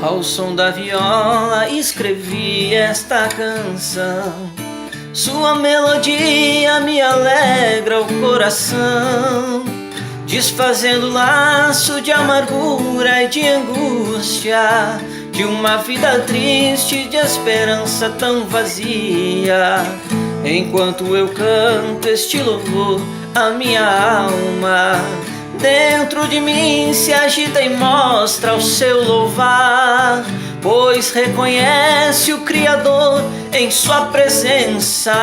Ao som da viola escrevi esta canção. Sua melodia me alegra o coração, desfazendo o laço de amargura e de angústia, de uma vida triste, de esperança tão vazia. Enquanto eu canto este louvor, a minha alma dentro de mim se agita e mostra o seu louvar, pois reconhece o Criador em sua presença,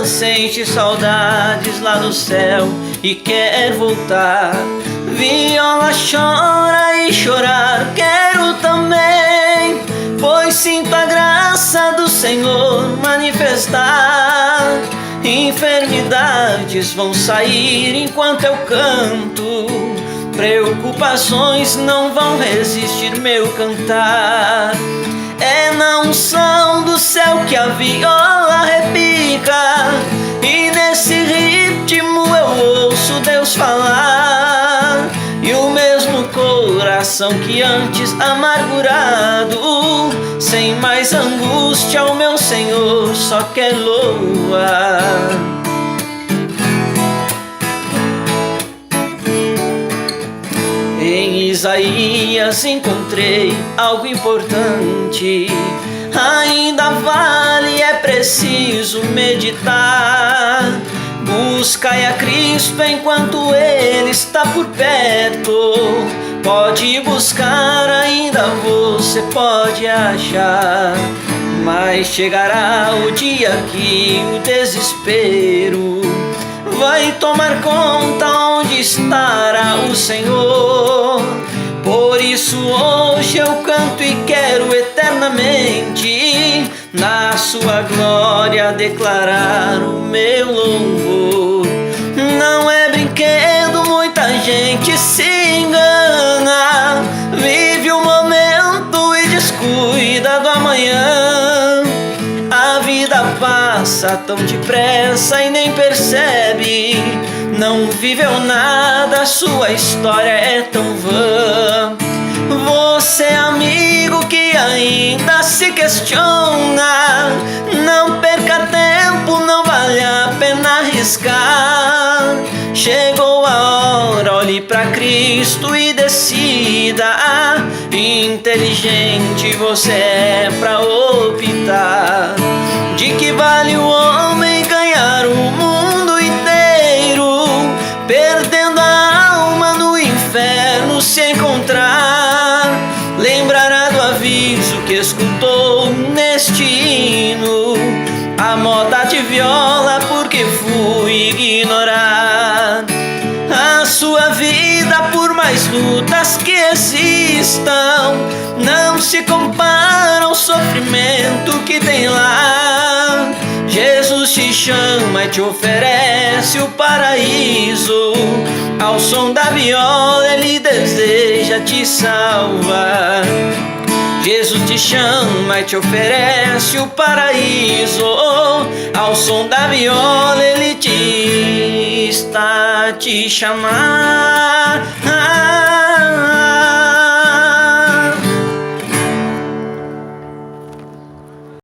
sente saudades lá no céu e quer voltar. Viola chora e chorar quero também, pois sinto a graça do Senhor manifestar. Enfermidades vão sair enquanto eu canto, preocupações não vão resistir meu cantar. É na unção do céu que a viola repica, e nesse ritmo eu ouço Deus falar. E o mesmo coração que antes amargurado, sem mais angústia, o meu Senhor só quer louvar. Em Isaías encontrei algo importante. Ainda vale, é preciso meditar. Buscai a Cristo enquanto Ele está por perto. Pode buscar, ainda você pode achar. Mas chegará o dia que o desespero vai tomar conta onde estará o Senhor. Por isso hoje eu canto e quero eternamente na sua glória declarar o meu louvor. Não é brinquedo, muita gente se engana, vive o momento e descuida do amanhã. A vida passa tão depressa e nem percebe, não viveu nada, sua história é tão vã. Você, amigo que ainda se questiona, não perca tempo, não vale a pena arriscar. Chegou a hora, olhe para Cristo e decida. Inteligente você é pra optar. De que vale o homem ganhar o mundo inteiro, perdendo a alma no inferno se encontrar? Lembrará do aviso que escutou neste hino, a moda de viola porque fui ignorar. A sua vida, por mais lutas que existam, não se compara ao sofrimento que tem lá. Jesus te chama e te oferece o paraíso. Ao som da viola Ele deseja te salvar. Jesus te chama e te oferece o paraíso. Ao som da viola Ele está te chamar.